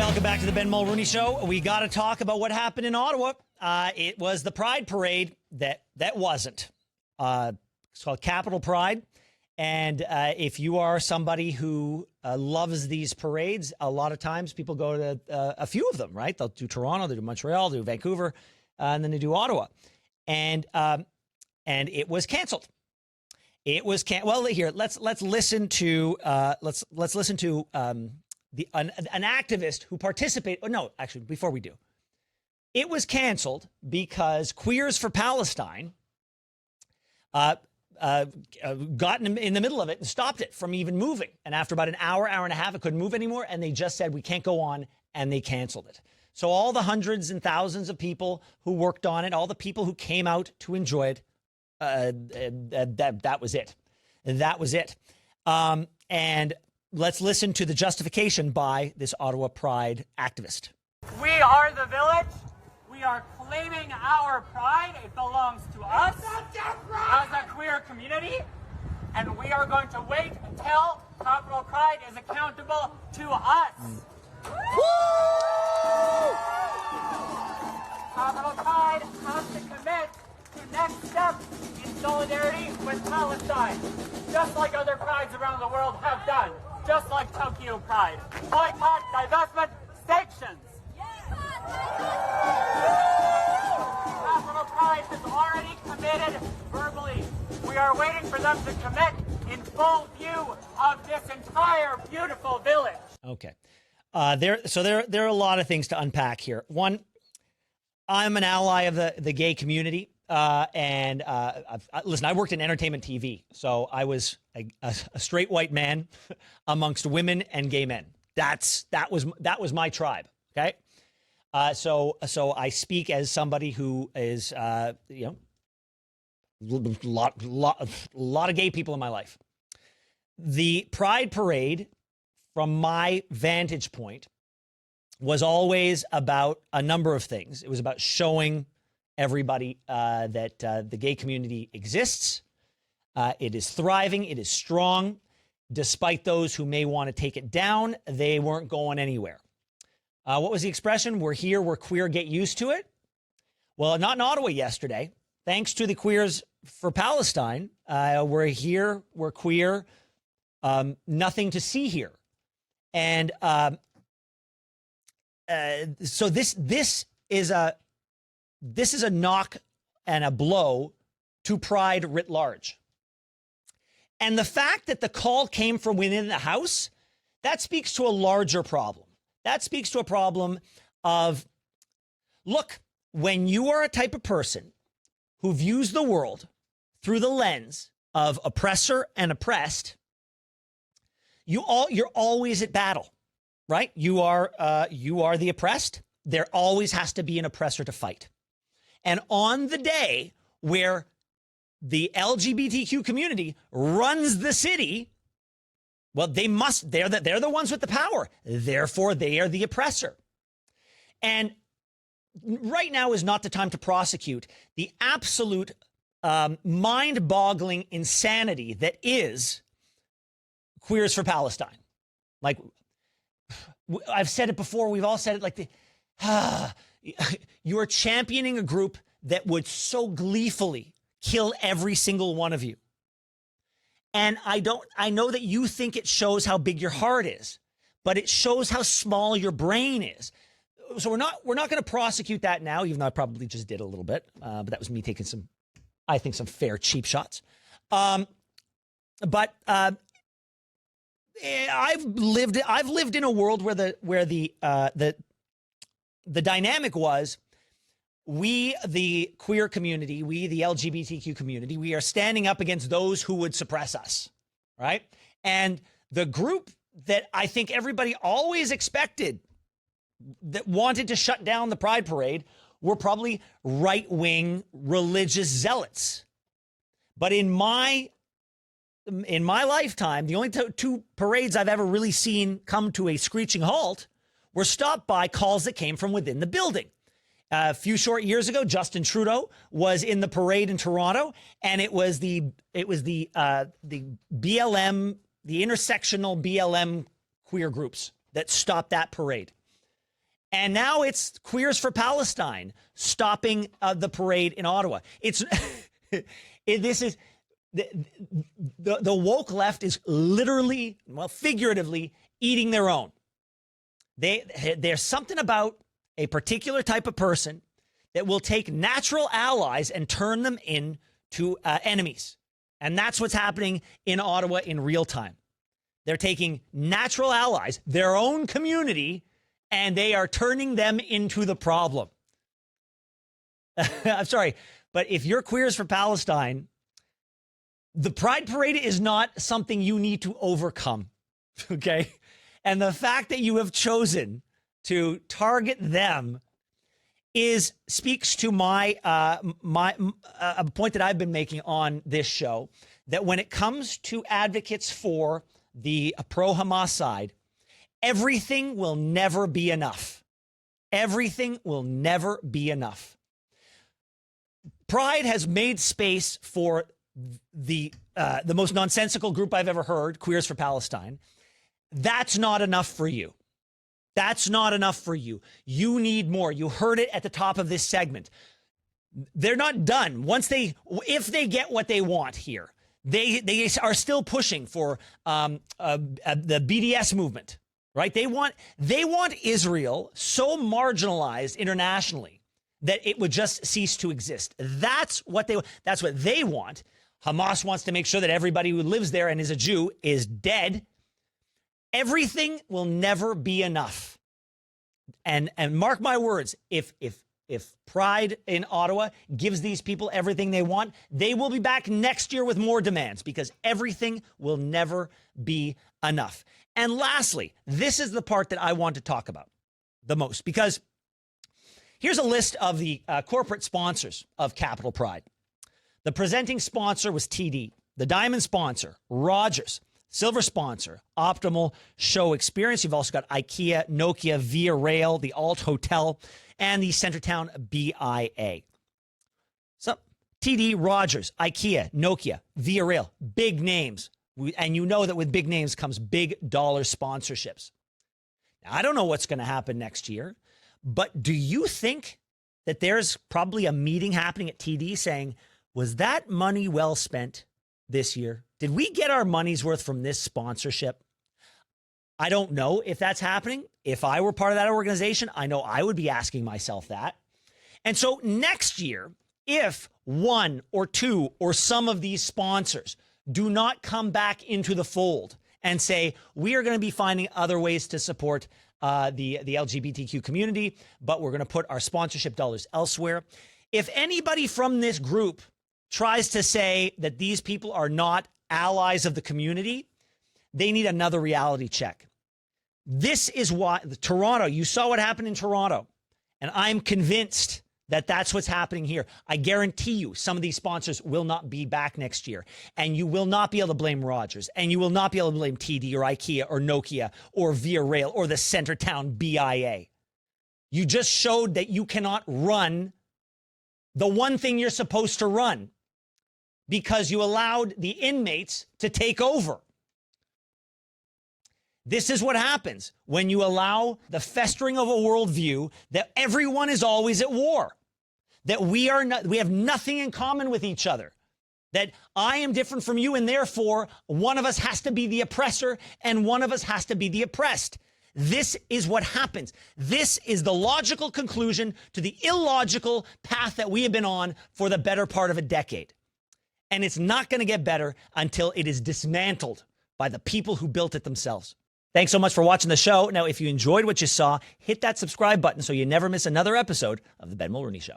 Welcome back to the Ben Mulroney Show. We got to talk about what happened in Ottawa. It was the Pride Parade that wasn't. It's called Capital Pride. And if you are somebody who loves these parades, a lot of times people go to a few of them, right? They'll do Toronto, they do Montreal, they do Vancouver, and then they do Ottawa. And it was canceled. It was well. Here, let's listen to let's listen to an activist who participated. Oh, no, actually, before we do, it was canceled because Queers for Palestine got in the middle of it and stopped it from even moving. And after about an hour and a half, it couldn't move anymore. And they just said, we can't go on. And they canceled it. So all the hundreds and thousands of people who worked on it, all the people who came out to enjoy it, that was it. That was it. And let's listen to the justification by this Ottawa Pride activist. We are the village. We are claiming our pride. It belongs to us as a queer community. And we are going to wait until Capital Pride is accountable to us. Capital Pride has to commit to next steps in solidarity with Palestine, just like other prides around the world have done, just like Tokyo Pride. Boycott, divestment, sanctions. Capital Pride has already committed verbally. We are waiting for them to commit in full view of this entire beautiful village. Okay. There are a lot of things to unpack here. One, I'm an ally of the gay community. Listen, I worked in entertainment TV, so I was a straight white man amongst women and gay men. That was my tribe. Okay. So I speak as somebody who is, a lot of gay people in my life. The Pride Parade, from my vantage point, was always about a number of things. It was about showing everybody that the gay community exists. It is thriving. It is strong. Despite those who may want to take it down, they weren't going anywhere. What was the expression? We're here, we're queer, get used to it. Well, not in Ottawa yesterday. Thanks to the Queers for Palestine, we're here, we're queer, nothing to see here. And so this is a knock and a blow to Pride writ large. And the fact that the call came from within the House, that speaks to a larger problem. That speaks to a problem of, look, when you are a type of person who views the world through the lens of oppressor and oppressed, you're always at battle, right? You are the oppressed. There always has to be an oppressor to fight. And on the day where the LGBTQ community runs the city, well, they're the ones with the power. Therefore, they are the oppressor. And right now is not the time to prosecute the absolute mind-boggling insanity that is Queers for Palestine. Like, I've said it before. We've all said it. You're championing a group that would so gleefully kill every single one of you. And I know that you think it shows how big your heart is, but it shows how small your brain is. So we're not going to prosecute that now, even though I probably just did a little bit. But that was me taking some fair cheap shots. But I've lived in a world where the dynamic was, we, the queer community, we, the LGBTQ community, we are standing up against those who would suppress us, right? And the group that I think everybody always expected that wanted to shut down the Pride Parade were probably right-wing religious zealots. But in my lifetime, the only two parades I've ever really seen come to a screeching halt were stopped by calls that came from within the building. A few short years ago, Justin Trudeau was in the parade in Toronto, and it was the BLM, the intersectional BLM queer groups that stopped that parade. And now it's Queers for Palestine stopping the parade in Ottawa. It's this is the woke left is literally, well, figuratively eating their own. There's something about a particular type of person that will take natural allies and turn them into enemies. And that's what's happening in Ottawa in real time. They're taking natural allies, their own community, and they are turning them into the problem. I'm sorry, but if you're Queers for Palestine, the Pride Parade is not something you need to overcome, okay? And the fact that you have chosen to target them speaks to my a point that I've been making on this show, that when it comes to advocates for the pro-Hamas side, everything will never be enough. Everything will never be enough. Pride has made space for the most nonsensical group I've ever heard, Queers for Palestine. That's not enough for you. That's not enough for you. You need more. You heard it at the top of this segment. They're not done. If they get what they want here, they are still pushing for the BDS movement, right? They want Israel so marginalized internationally that it would just cease to exist. That's what they want. Hamas wants to make sure that everybody who lives there and is a Jew is dead. Everything will never be enough. And mark my words, if Pride in Ottawa gives these people everything they want, they will be back next year with more demands, because everything will never be enough. And lastly, this is the part that I want to talk about the most, because here's a list of the corporate sponsors of Capital Pride. The presenting sponsor was TD. The diamond sponsor, Rogers. Silver sponsor, Optimal Show Experience. You've also got IKEA, Nokia, Via Rail, the Alt Hotel, and the Centertown BIA. So TD, Rogers, IKEA, Nokia, Via Rail, big names. And you know that with big names comes big dollar sponsorships. Now, I don't know what's going to happen next year, but do you think that there's probably a meeting happening at TD saying, was that money well spent this year? Did we get our money's worth from this sponsorship? I don't know if that's happening. If I were part of that organization, I know I would be asking myself that. And so next year, if one or two or some of these sponsors do not come back into the fold and say, we are going to be finding other ways to support the LGBTQ community, but we're going to put our sponsorship dollars elsewhere. If anybody from this group tries to say that these people are not allies of the community, they need another reality check. This is why Toronto, you saw what happened in Toronto, and I'm convinced that that's what's happening here. I guarantee you some of these sponsors will not be back next year, and you will not be able to blame Rogers, and you will not be able to blame TD or IKEA or Nokia or Via Rail or the Centertown BIA. You just showed that you cannot run the one thing you're supposed to run, because you allowed the inmates to take over. This is what happens when you allow the festering of a worldview that everyone is always at war, that we have nothing in common with each other, that I am different from you, and therefore one of us has to be the oppressor and one of us has to be the oppressed. This is what happens. This is the logical conclusion to the illogical path that we have been on for the better part of a decade. And it's not going to get better until it is dismantled by the people who built it themselves. Thanks so much for watching the show. Now, if you enjoyed what you saw, hit that subscribe button so you never miss another episode of The Ben Mulroney Show.